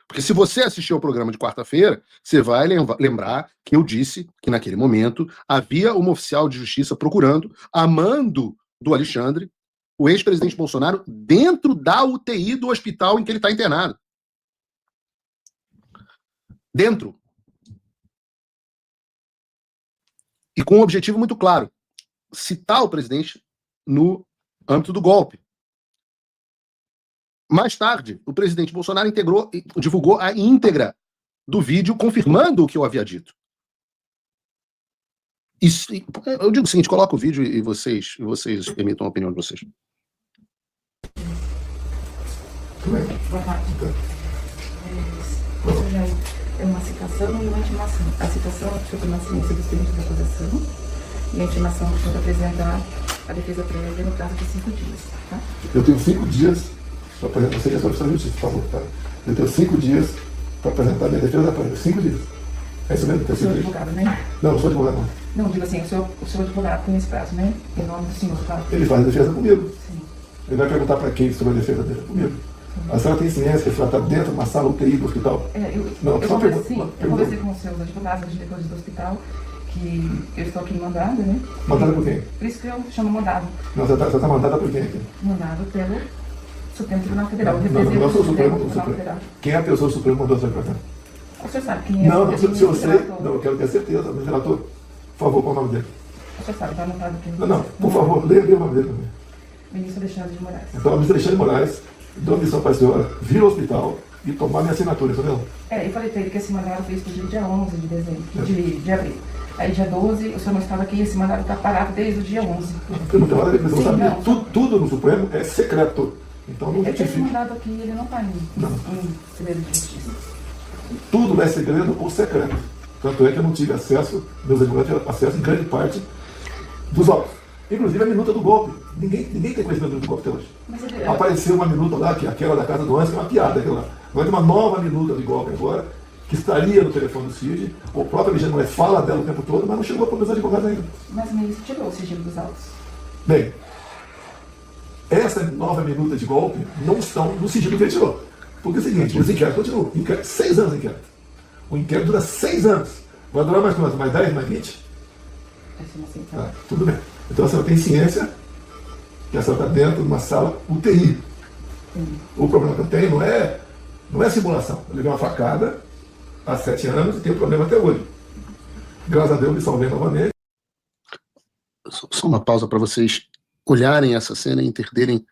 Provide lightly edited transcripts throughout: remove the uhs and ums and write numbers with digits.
Porque se você assistiu ao programa de quarta-feira, você vai lembrar que eu disse que naquele momento havia uma oficial de justiça procurando, a mando do Alexandre, o ex-presidente Bolsonaro, dentro da UTI do hospital em que ele está internado. Dentro. E com um objetivo muito claro: citar o presidente no âmbito do golpe. Mais tarde, o presidente Bolsonaro divulgou a íntegra do vídeo confirmando o que eu havia dito. Eu digo o seguinte: coloca o vídeo e vocês emitam a opinião de vocês. Boa tarde. Isso já é uma citação e uma intimação. A citação é sobre a ciência dos termos da acusação e a intimação é para apresentar a defesa prévia no prazo de 5 dias. Tá? Eu tenho 5 dias para apresentar. Você é sobre a justiça, por favor. Tá? Eu tenho 5 dias para apresentar a minha defesa prévia. 5 dias. É isso mesmo? O senhor é advogado, né? Não, eu sou advogado. Não, digo assim, o senhor advogado tem esse prazo, né? Em nome do senhor, tá? Ele faz a defesa comigo. Sim. Ele vai perguntar para quem sobre a defesa dele comigo. A senhora tem ciência que a senhora está dentro de uma sala UTI do hospital? Eu conversei com os seus advogados, diretores do hospital, que eu estou aqui mandada, né? Mandada por quem? Por isso que eu chamo mandado. Não, você está mandada por quem aqui? Mandado pelo Supremo Tribunal Federal. Não sou o Supremo Federal. Quem é a pessoa do Supremo mandou essa pra? O senhor sabe quem é? Não, se eu sei, não, eu quero ter certeza. Mas, relator, por favor, qual é o nome dele? O senhor sabe, está anotado aqui. Não, por favor, leia o nome dele também. Ministro Alexandre de Moraes. Então, o ministro Alexandre de Moraes deu missão para a senhora vir ao hospital e tomar minha assinatura, entendeu? Eu falei para ele que esse mandado foi expedido dia 11 de dezembro, de abril. Aí dia 12, o senhor não estava aqui, esse mandado está parado desde o dia 11. Eu não tenho nada a ver com isso, não sabia. Tudo no Supremo é secreto. Então não Esse justifica. mandado aqui, ele não está em segredo de justiça. Tudo é segredo ou secreto. Tanto é que eu não tive acesso, meus advogados tiveram acesso em grande parte dos autos. Inclusive a minuta do golpe. Ninguém tem conhecimento do golpe até hoje. Apareceu uma minuta lá, que é aquela da casa do Anjo, que é uma piada aquela lá. Agora tem uma nova minuta de golpe agora, que estaria no telefone do Cid. O próprio Alexandre Moraes fala dela o tempo todo, mas não chegou para meus advogados ainda. Mas o ministro tirou o sigilo dos autos. Bem, essa nova minuta de golpe não estão no sigilo que ele tirou. Porque é o seguinte, os inquéritos continuam. 6 anos de inquérito. O inquérito dura 6 anos. Vai durar mais quanto? Mais 10, mais 20? Ah, tudo bem. Então a senhora tem ciência que a senhora está dentro de uma sala UTI. O problema que eu tenho não é simulação. Eu levei uma facada há 7 anos e tenho problema até hoje. Graças a Deus me salvei novamente. Só uma pausa para vocês olharem essa cena e entenderem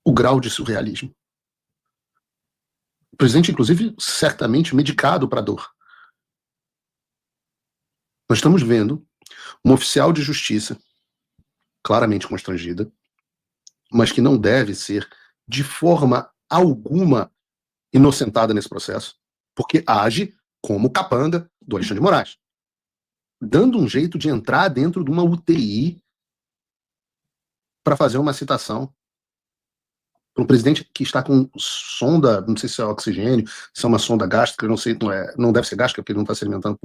o grau de surrealismo. O presidente, inclusive, certamente medicado para dor. Nós estamos vendo uma oficial de justiça claramente constrangida, mas que não deve ser de forma alguma inocentada nesse processo, porque age como capanga do Alexandre de Moraes, dando um jeito de entrar dentro de uma UTI para fazer uma citação para um presidente que está com sonda, não sei se é oxigênio, se é uma sonda gástrica, não sei, não deve ser gástrica, porque ele não está se alimentando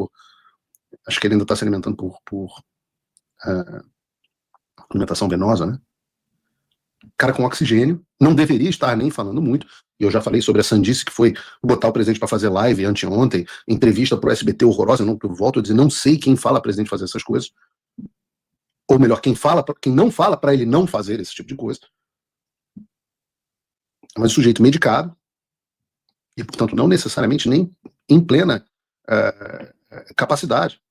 acho que ele ainda está se alimentando por alimentação venosa, né? Cara com oxigênio, não deveria estar nem falando muito, e eu já falei sobre a sandice que foi botar o presidente para fazer live anteontem, entrevista pro SBT horrorosa, eu volto a dizer, não sei quem fala presidente fazer essas coisas, ou melhor, quem não fala para ele não fazer esse tipo de coisa. Mas o sujeito medicado, e portanto não necessariamente nem em plena capacidade,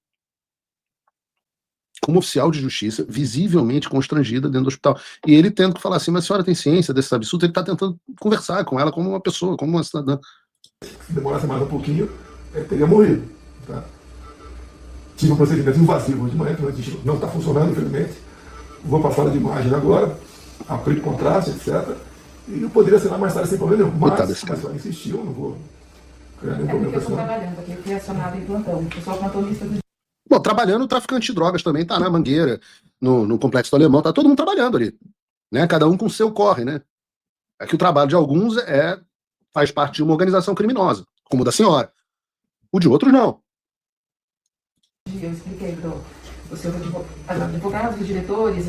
como oficial de justiça, visivelmente constrangida dentro do hospital. E ele tendo que falar assim, mas a senhora tem ciência desse absurdo? Ele está tentando conversar com ela como uma pessoa, como uma cidadã. Se demorasse mais um pouquinho, ele teria morrido. Tá? Tive um procedimento invasivo de manhã, que não está funcionando, infelizmente. Vou para a sala de imagem agora, aplico contraste, etc. E eu poderia assinar mais tarde sem problema nenhum. Mas a senhora insistiu, não vou criar nenhum problema. Eu estou trabalhando aqui, eu fui acionado em plantão. Eu sou plantonista do... Bom, trabalhando, o traficante de drogas também tá na Mangueira, no Complexo do Alemão, tá todo mundo trabalhando ali, né? Cada um com o seu corre, né? É que o trabalho de alguns faz parte de uma organização criminosa, como o da senhora. O de outros, não. Eu expliquei para os seus advogados, os diretores,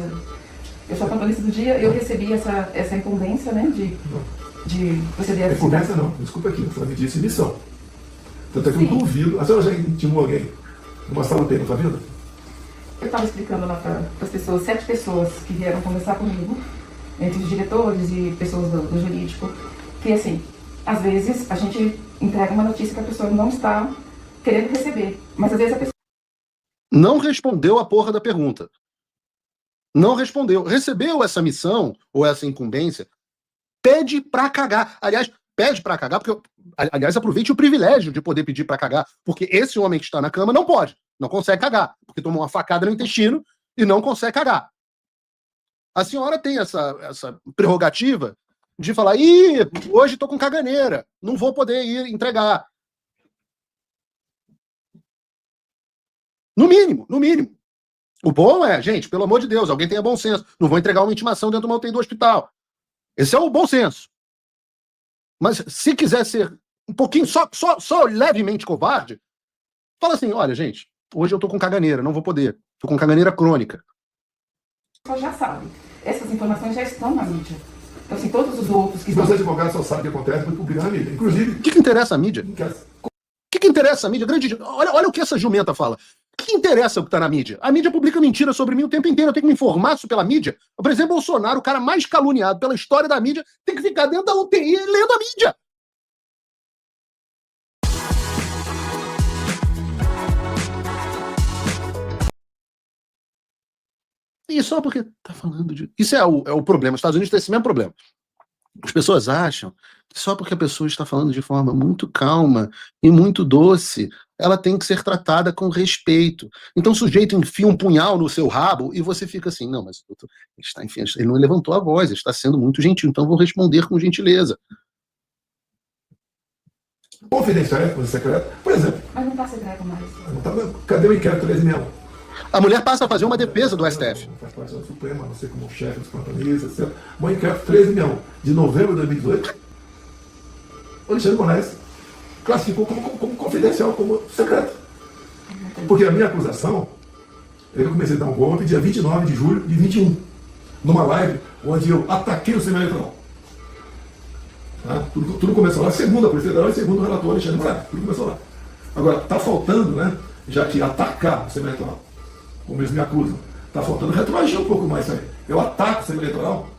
eu sou plantonista do dia, eu recebi essa incumbência, né, de de proceder a Conversa não, desculpa aqui, você me disse missão. Tanto é que eu duvido. A senhora já intimou alguém numa sala UTI na sua vida? Eu estava explicando lá para as pessoas, 7 pessoas que vieram conversar comigo, entre os diretores e pessoas do jurídico, que assim, às vezes a gente entrega uma notícia que a pessoa não está querendo receber, mas às vezes a pessoa não respondeu a porra da pergunta. Não respondeu. Recebeu essa missão ou essa incumbência, pede pra cagar. Aliás, pede pra cagar, porque, aliás, aproveite o privilégio de poder pedir pra cagar, porque esse homem que está na cama não pode, não consegue cagar, porque tomou uma facada no intestino e não consegue cagar. A senhora tem essa prerrogativa de falar, hoje tô com caganeira, não vou poder ir entregar. No mínimo, no mínimo. O bom é, gente, pelo amor de Deus, alguém tenha bom senso. Não vou entregar uma intimação dentro de uma UTI do hospital. Esse é o bom senso. Mas se quiser ser um pouquinho, só levemente covarde, fala assim, olha, gente, hoje eu tô com caganeira, não vou poder. Tô com caganeira crônica. já sabe. Essas informações já estão na mídia. Então, assim, todos os outros que estão... Os advogados só sabem o que acontece quando publicar na mídia. Inclusive... O que interessa a mídia? O que interessa a mídia? Olha o que essa jumenta fala. O que interessa o que está na mídia? A mídia publica mentira sobre mim o tempo inteiro. Eu tenho que me informar pela mídia. O presidente Bolsonaro, o cara mais caluniado pela história da mídia, tem que ficar dentro da UTI lendo a mídia. E só porque tá falando de... Isso é o problema. Os Estados Unidos têm esse mesmo problema. As pessoas acham que só porque a pessoa está falando de forma muito calma e muito doce, ela tem que ser tratada com respeito. Então o sujeito enfia um punhal no seu rabo e você fica assim, não, mas ele não levantou a voz, ele está sendo muito gentil, então vou responder com gentileza. Confidencial, coisa secreta, por exemplo. Mas não está secreto mais. Cadê o inquérito 13.000? A mulher passa a fazer uma defesa do STF. Faz parte da Suprema, você como chefe dos plantonistas, etc. O inquérito 13.000 de novembro de 2018, o Alexandre de Moraes classificou como confidencial, como secreto. Porque a minha acusação, eu comecei a dar um golpe dia 29 de julho de 21, numa live onde eu ataquei o sistema eleitoral. Tá? Tudo começou lá, segundo a Polícia Federal e segundo o relator Alexandre de Moraes. Tudo começou lá. Agora, está faltando, né, já que atacar o sistema eleitoral, como eles me acusam, está faltando retroagir um pouco mais isso aí. Eu ataco o sistema eleitoral,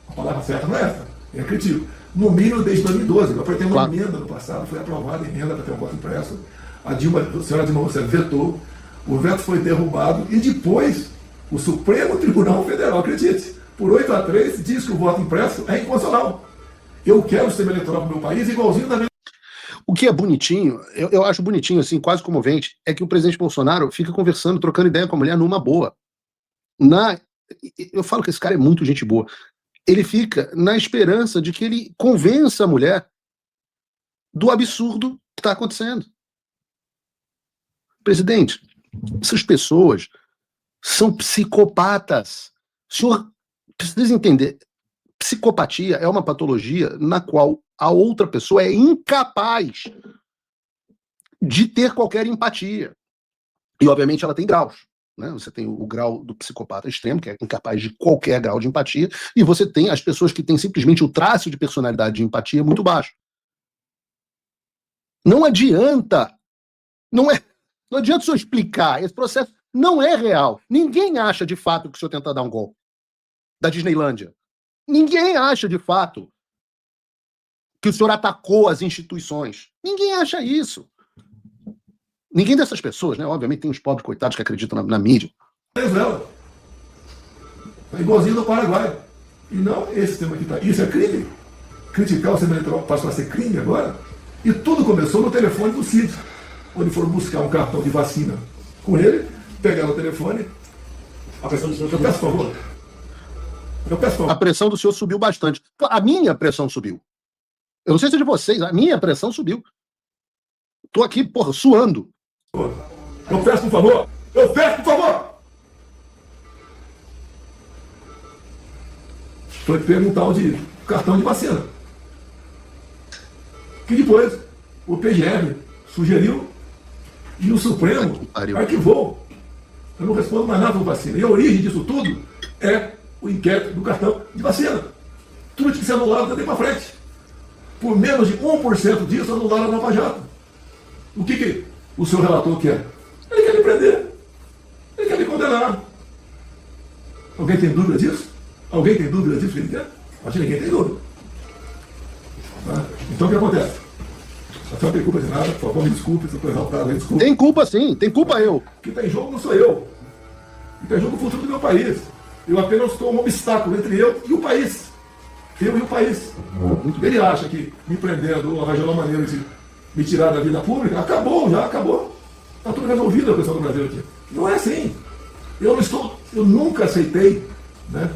a palavra certa não é essa, é critico. No mínimo desde 2012, eu apresentei uma emenda no passado, foi aprovada a emenda para ter um voto impresso, a senhora Dilma Rousseff vetou, o veto foi derrubado e depois o Supremo Tribunal Federal, acredite, por 8-3, diz que o voto impresso é inconstitucional. Eu quero o sistema eleitoral para o meu país igualzinho da minha... O que é bonitinho, eu acho bonitinho, assim, quase comovente, é que o presidente Bolsonaro fica conversando, trocando ideia com a mulher numa boa. Eu falo que esse cara é muito gente boa. Ele fica na esperança de que ele convença a mulher do absurdo que está acontecendo. Presidente, essas pessoas são psicopatas. O senhor precisa entender, psicopatia é uma patologia na qual a outra pessoa é incapaz de ter qualquer empatia. E, obviamente, ela tem graus. Né? Você tem o grau do psicopata extremo, que é incapaz de qualquer grau de empatia, e você tem as pessoas que têm simplesmente o traço de personalidade de empatia muito baixo. Não adianta. Não adianta o senhor explicar. Esse processo não é real. Ninguém acha, de fato, que o senhor tenta dar um golpe da Disneylândia. Ninguém acha, de fato, que o senhor atacou as instituições. Ninguém acha isso. Ninguém dessas pessoas, né? Obviamente tem uns pobres coitados que acreditam na mídia. Venezuela. É igualzinho do Paraguai. E não esse tema aqui tá. Isso é crime. Criticar o sistema eleitoral passou a ser crime agora. E tudo começou no telefone do Cid, onde foram buscar um cartão de vacina com ele, pegaram o telefone. A pressão do senhor, eu peço por favor. A pressão do senhor subiu bastante. A minha pressão subiu. Eu não sei se é de vocês, a minha pressão subiu. Tô aqui, porra, suando. Eu peço por favor. Eu peço por favor. Foi perguntar de cartão de vacina. Que depois o PGR sugeriu e o Supremo arquivou. Eu não respondo mais nada por vacina. E a origem disso tudo é o inquérito do cartão de vacina. Tudo tinha que ser anulado daí para frente. por menos de 1% disso, anularam a Nova Jato. O que o seu relator quer? Ele quer me prender. Ele quer me condenar. Alguém tem dúvida disso? Alguém tem dúvida disso que ele quer? Acho que ninguém tem dúvida. Tá? Então o que acontece? A senhora não tem culpa de nada, por favor, me desculpe, se eu estou exaltado, me desculpe. Tem culpa sim, tem culpa eu. O que está em jogo não sou eu. O que está em jogo é o futuro do meu país. Eu apenas estou um obstáculo entre eu e o país. Eu e o país. Ele acha que me prendendo ou arranjando uma maneira de me tirar da vida pública, acabou, já acabou. Está tudo resolvido a questão do Brasil aqui. Não é assim. Eu nunca aceitei, né,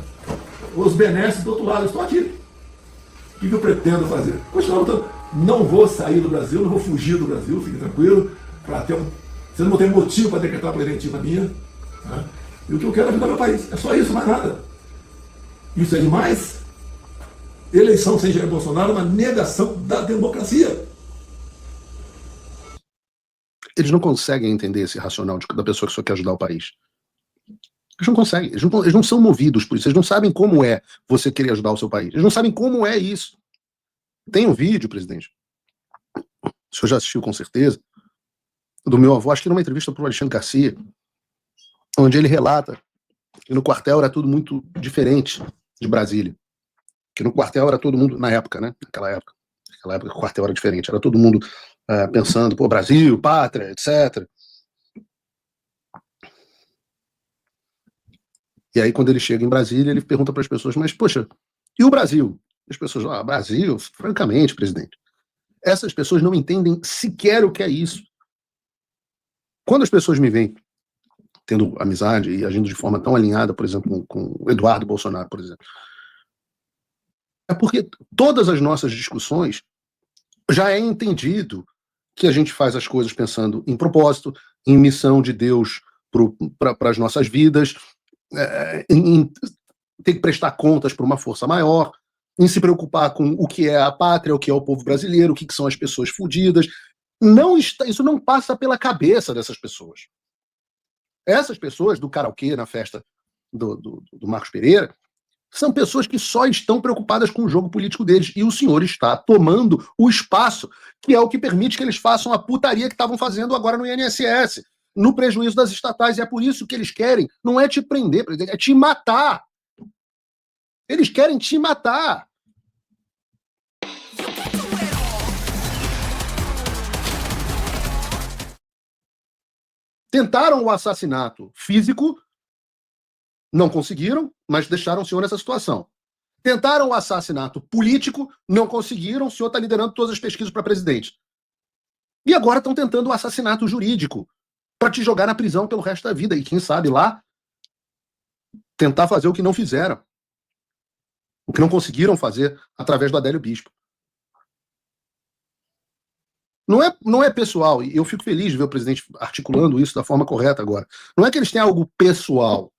os benesses do outro lado. Eu estou aqui. O que eu pretendo fazer? Continuar lutando. Não vou sair do Brasil, não vou fugir do Brasil, fique tranquilo. Vocês não tem motivo para decretar a preventiva minha. Tá? E o que eu quero é ajudar meu país. É só isso, mais nada. Isso é demais. Eleição sem Jair Bolsonaro é uma negação da democracia. Eles não conseguem entender esse racional da pessoa que só quer ajudar o país. Eles não conseguem. Eles não são movidos por isso. Eles não sabem como é você querer ajudar o seu país. Eles não sabem como é isso. Tem um vídeo, presidente, o senhor já assistiu com certeza, do meu avô, acho que numa entrevista para o Alexandre Garcia, onde ele relata que no quartel era tudo muito diferente de Brasília. Que no quartel era todo mundo, na época, né? Naquela época o quartel era diferente, era todo mundo pensando, pô, Brasil, pátria, etc. E aí, quando ele chega em Brasília, ele pergunta para as pessoas, mas, poxa, e o Brasil? As pessoas, Brasil, francamente, presidente, essas pessoas não entendem sequer o que é isso. Quando as pessoas me veem tendo amizade e agindo de forma tão alinhada, por exemplo, com o Eduardo Bolsonaro, por exemplo, é porque todas as nossas discussões já é entendido que a gente faz as coisas pensando em propósito, em missão de Deus para as nossas vidas, em ter que prestar contas para uma força maior, em se preocupar com o que é a pátria, o que é o povo brasileiro, o que são as pessoas fudidas. Isso não passa pela cabeça dessas pessoas. Essas pessoas do karaokê na festa do Marcos Pereira são pessoas que só estão preocupadas com o jogo político deles. E o senhor está tomando o espaço que é o que permite que eles façam a putaria que estavam fazendo agora no INSS, no prejuízo das estatais. E é por isso que eles querem, não é te prender, é te matar. Eles querem te matar. Tentaram o assassinato físico, não conseguiram, mas deixaram o senhor nessa situação. Tentaram o assassinato político, não conseguiram, o senhor está liderando todas as pesquisas para presidente. E agora estão tentando o assassinato jurídico, para te jogar na prisão pelo resto da vida. E quem sabe lá, tentar fazer o que não fizeram. O que não conseguiram fazer através do Adélio Bispo. Não é pessoal, e eu fico feliz de ver o presidente articulando isso da forma correta agora. Não é que eles têm algo pessoal.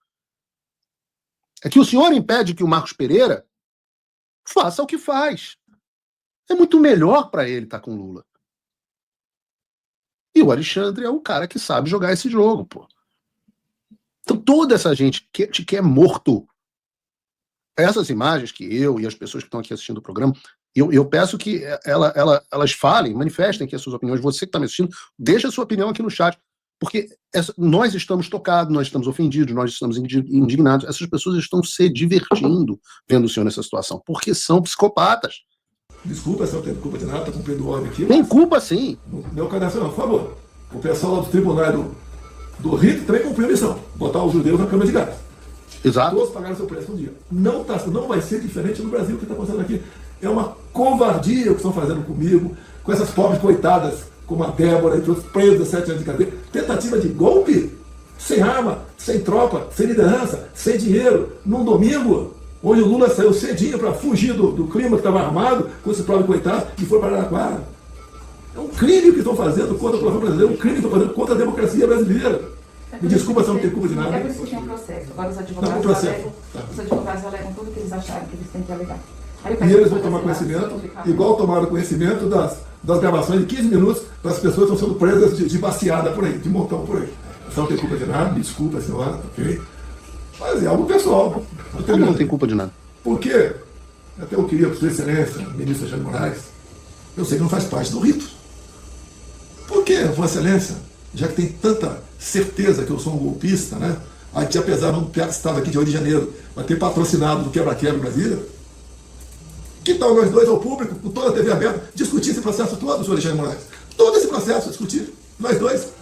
É que o senhor impede que o Marcos Pereira faça o que faz. É muito melhor para ele estar com Lula. E o Alexandre é o cara que sabe jogar esse jogo, pô. Então toda essa gente te quer morto. Essas imagens que eu e as pessoas que estão aqui assistindo o programa, eu peço que elas falem, manifestem aqui as suas opiniões. Você que está me assistindo, deixa a sua opinião aqui no chat. Porque nós estamos tocados, nós estamos ofendidos, nós estamos indignados. Essas pessoas estão se divertindo vendo o senhor nessa situação, porque são psicopatas. Desculpa se eu tenho culpa de nada, estou cumprindo ordem aqui. Tem culpa sim. Meu cadastro não, por favor. O pessoal lá do tribunal do RIT também cumpriu a missão. Botar os judeus na câmara de gás. Exato. Todos pagaram seu preço um dia. Não vai ser diferente no Brasil o que está acontecendo aqui. É uma covardia o que estão fazendo comigo, com essas pobres coitadas, como a Débora, entre outros presos 7 anos de cadeia. Tentativa de golpe, sem arma, sem tropa, sem liderança, sem dinheiro, num domingo, onde o Lula saiu cedinho para fugir do clima que estava armado, com esse pobre coitado, e foi para Araraquara. É um crime que estão fazendo contra a população brasileira, um crime que estão fazendo contra a democracia brasileira. Me desculpa se eu não tenho culpa de nada. É por isso que tinha um processo. Agora os advogados, os advogados alegam tudo que eles acharam que eles têm que alegar. E eles vão tomar conhecimento, igual tomaram conhecimento das gravações de 15 minutos das pessoas que estão sendo presas de baseada por aí, de montão por aí. Você não tem culpa de nada, me desculpa, senhora, ok? Mas é algo pessoal. Não tem culpa de nada. Porque, até eu queria, por sua excelência, ministro Alexandre Moraes, Eu sei que não faz parte do rito. Por que, Vossa Excelência, já que tem tanta certeza que eu sou um golpista, né? Aqui, apesar de um piada estava aqui de Rio de Janeiro, vai ter patrocinado do Quebra-Quebra em Brasília, que tal nós dois ao público, com toda a TV aberta, discutir esse processo todo, senhor Alexandre Moraes? Todo esse processo, discutir, nós dois,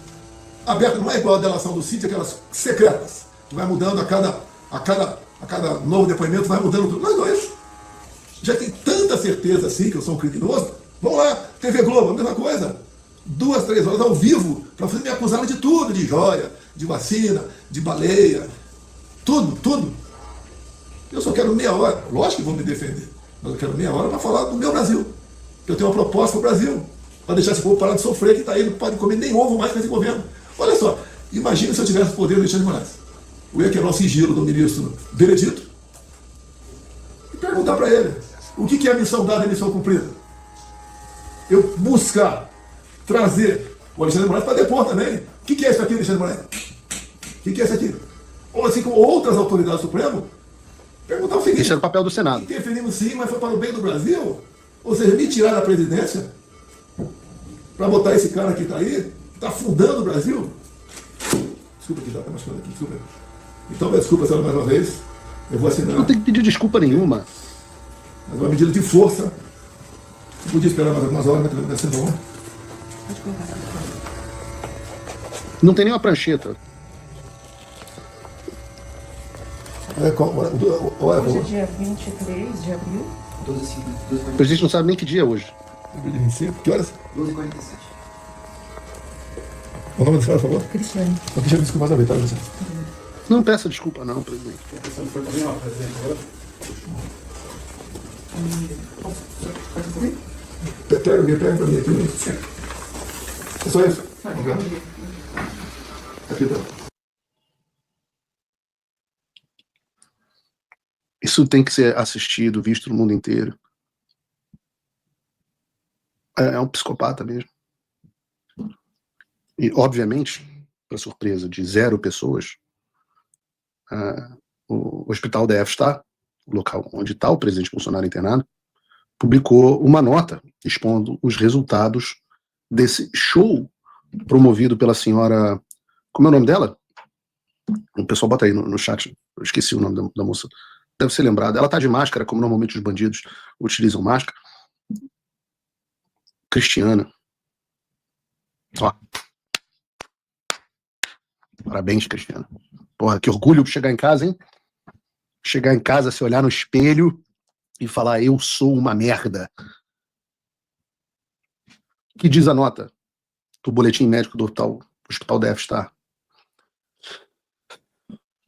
aberto, não é igual a delação do sítio, aquelas secretas, que vai mudando a cada novo depoimento, vai mudando tudo. Nós dois, já tem tanta certeza assim que eu sou um criminoso, vamos lá, TV Globo, a mesma coisa. 2, 3 horas ao vivo, para me acusar de tudo, de joia, de vacina, de baleia, tudo. Eu só quero meia hora, lógico que vão me defender, mas eu quero meia hora para falar do meu Brasil. Eu tenho uma proposta para o Brasil, para deixar esse povo parar de sofrer, que está aí, não pode comer nem ovo mais com esse governo. Olha só, imagine se eu tivesse o poder do Alexandre de Moraes. Eu ia quebrar o sigilo do ministro Benedito e perguntar para ele, o que é a missão dada e a missão cumprida? Eu buscar trazer o Alexandre de Moraes para depor também. O que é isso aqui, Alexandre de Moraes? O que é isso aqui? Ou assim como outras autoridades do Supremo, perguntar o seguinte: esse é o papel do Senado. Interferimos sim, mas foi para o bem do Brasil? Ou seja, me tirar da presidência para botar esse cara que está aí, que está fundando o Brasil? Desculpa que já está machucando aqui, desculpa. Então, me desculpa, senhora, mais uma vez. Eu vou assinar. Não tem que pedir desculpa nenhuma. Mas uma medida de força. Eu podia esperar mais algumas horas, mas vai ser bom. Pode colocar. Não tem nenhuma prancheta. Hoje é dia 23 de abril. 12h50. O presidente não sabe nem que dia é hoje. 25, que horas? 12h47. O nome do senhor, por favor? Cristiane. Eu queria desculpar mais uma vez, tá, Luciano? Não peça desculpa não, presidente. Pega pra mim aqui. É só isso? Aqui tá. Isso tem que ser assistido, visto no mundo inteiro. É um psicopata mesmo. E, obviamente, para surpresa de 0 pessoas, o Hospital da F-Star, o local onde está o presidente Bolsonaro internado, publicou uma nota expondo os resultados desse show promovido pela senhora... Como é o nome dela? O pessoal bota aí no chat. Eu esqueci o nome da moça. Deve ser lembrada. Ela está de máscara, como normalmente os bandidos utilizam máscara. Cristiana. Ó. Parabéns, Cristiana. Porra, que orgulho chegar em casa, hein? Chegar em casa, se olhar no espelho e falar, eu sou uma merda. Que diz a nota do boletim médico do Hospital da F-Star?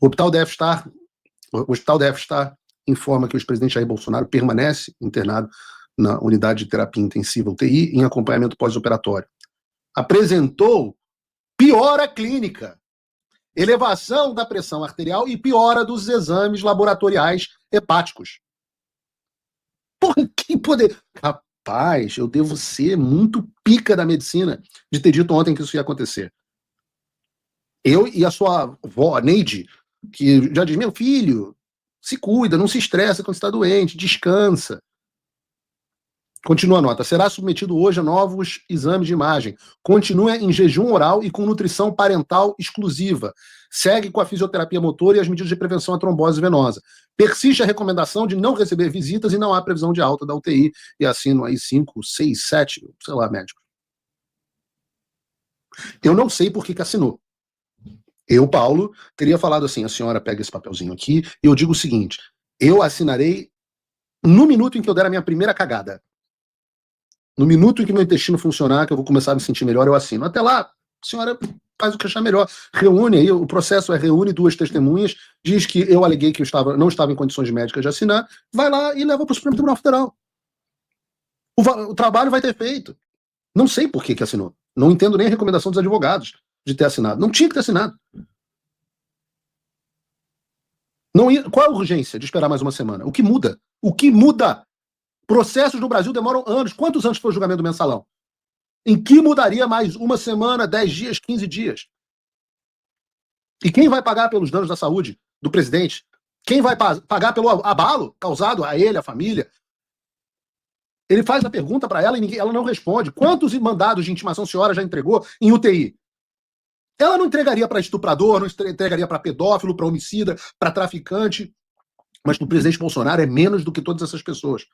O Hospital da F-Star informa que o ex-presidente Jair Bolsonaro permanece internado na unidade de terapia intensiva UTI em acompanhamento pós-operatório. Apresentou piora clínica, elevação da pressão arterial e piora dos exames laboratoriais hepáticos. Porra, que poder... Rapaz, eu devo ser muito pica da medicina de ter dito ontem que isso ia acontecer. Eu e a sua avó, Neide, que já diz, meu filho, se cuida, não se estressa quando está doente, descansa. Continua a nota. Será submetido hoje a novos exames de imagem. Continua em jejum oral e com nutrição parental exclusiva. Segue com a fisioterapia motora e as medidas de prevenção à trombose venosa. Persiste a recomendação de não receber visitas e não há previsão de alta da UTI. E assino aí 5, 6, 7, sei lá, médicos. Eu não sei por que assinou. Eu, Paulo, teria falado assim, a senhora pega esse papelzinho aqui e eu digo o seguinte, eu assinarei no minuto em que eu der a minha primeira cagada. No minuto em que meu intestino funcionar, que eu vou começar a me sentir melhor, eu assino. Até lá, a senhora faz o que achar melhor. Reúne aí, o processo reúne 2 testemunhas, diz que eu aleguei que eu não estava em condições médicas de assinar, vai lá e leva para o Supremo Tribunal Federal. O trabalho vai ter feito. Não sei por que assinou. Não entendo nem a recomendação dos advogados de ter assinado. Não tinha que ter assinado. Qual é a urgência de esperar mais uma semana? O que muda? O que muda? Processos no Brasil demoram anos. Quantos anos foi o julgamento do mensalão? Em que mudaria mais uma semana, 10 dias, 15 dias? E quem vai pagar pelos danos da saúde do presidente? Quem vai pagar pelo abalo causado a ele, a família? Ele faz a pergunta para ela e ela não responde. Quantos mandados de intimação a senhora já entregou em UTI? Ela não entregaria para estuprador, não entregaria para pedófilo, para homicida, para traficante. Mas o presidente Bolsonaro é menos do que todas essas pessoas.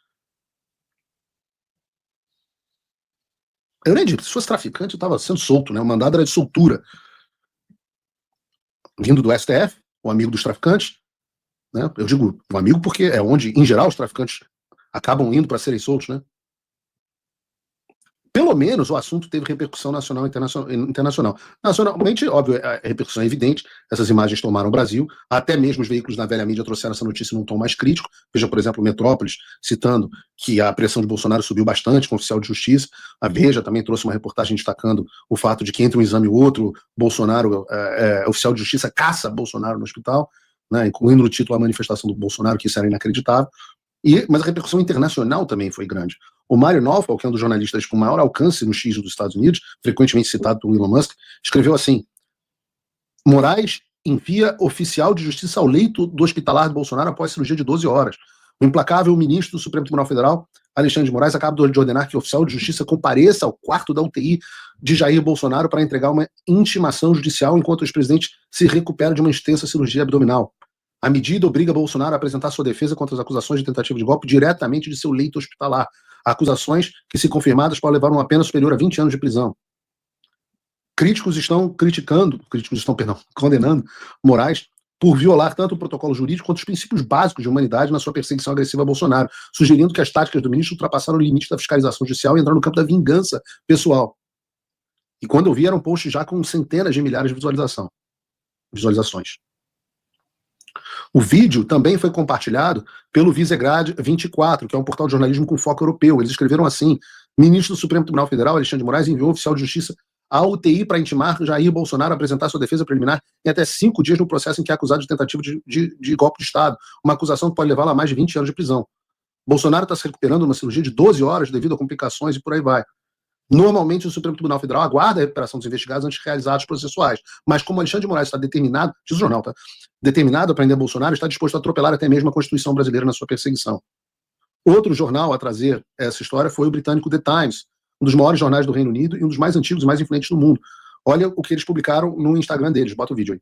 Eu nem digo, se fosse traficante, eu estava sendo solto, né? O mandado era de soltura. Vindo do STF, o amigo dos traficantes, né? Eu digo um amigo porque é onde, em geral, os traficantes acabam indo para serem soltos, né? Pelo menos o assunto teve repercussão nacional e internacional. Nacionalmente, óbvio, a repercussão é evidente, essas imagens tomaram o Brasil, até mesmo os veículos na velha mídia trouxeram essa notícia num tom mais crítico. Veja, por exemplo, o Metrópolis, citando que a pressão de Bolsonaro subiu bastante com o oficial de justiça. A Veja também trouxe uma reportagem destacando o fato de que entre um exame e outro, Bolsonaro, oficial de justiça caça Bolsonaro no hospital, né, incluindo no título a manifestação do Bolsonaro, que isso era inacreditável. Mas a repercussão internacional também foi grande. O Mário Naufal, que é um dos jornalistas com maior alcance no X dos Estados Unidos, frequentemente citado pelo Elon Musk, escreveu assim: Moraes envia oficial de justiça ao leito do hospitalar de Bolsonaro após cirurgia de 12 horas. O implacável ministro do Supremo Tribunal Federal, Alexandre de Moraes, acaba de ordenar que o oficial de justiça compareça ao quarto da UTI de Jair Bolsonaro para entregar uma intimação judicial enquanto o ex-presidente se recupera de uma extensa cirurgia abdominal. A medida obriga Bolsonaro a apresentar sua defesa contra as acusações de tentativa de golpe diretamente de seu leito hospitalar. Acusações que, se confirmadas, podem levar uma pena superior a 20 anos de prisão. Críticos estão condenando Moraes por violar tanto o protocolo jurídico quanto os princípios básicos de humanidade na sua perseguição agressiva a Bolsonaro, sugerindo que as táticas do ministro ultrapassaram o limite da fiscalização judicial e entraram no campo da vingança pessoal. E quando eu vi, eram posts já com centenas de milhares de visualizações. O vídeo também foi compartilhado pelo Visegrad 24, que é um portal de jornalismo com foco europeu. Eles escreveram assim: ministro do Supremo Tribunal Federal, Alexandre de Moraes, enviou o oficial de justiça à UTI para intimar Jair Bolsonaro a apresentar sua defesa preliminar em até 5 dias no processo em que é acusado de tentativa de golpe de Estado, uma acusação que pode levá-lo a mais de 20 anos de prisão. Bolsonaro está se recuperando de uma cirurgia de 12 horas devido a complicações e por aí vai. Normalmente, o Supremo Tribunal Federal aguarda a recuperação dos investigados antes de realizar atos processuais. Mas como Alexandre de Moraes está determinado, diz o jornal, tá? Determinado a prender Bolsonaro, está disposto a atropelar até mesmo a Constituição brasileira na sua perseguição. Outro jornal a trazer essa história foi o britânico The Times, um dos maiores jornais do Reino Unido e um dos mais antigos e mais influentes do mundo. Olha o que eles publicaram no Instagram deles, bota o vídeo aí.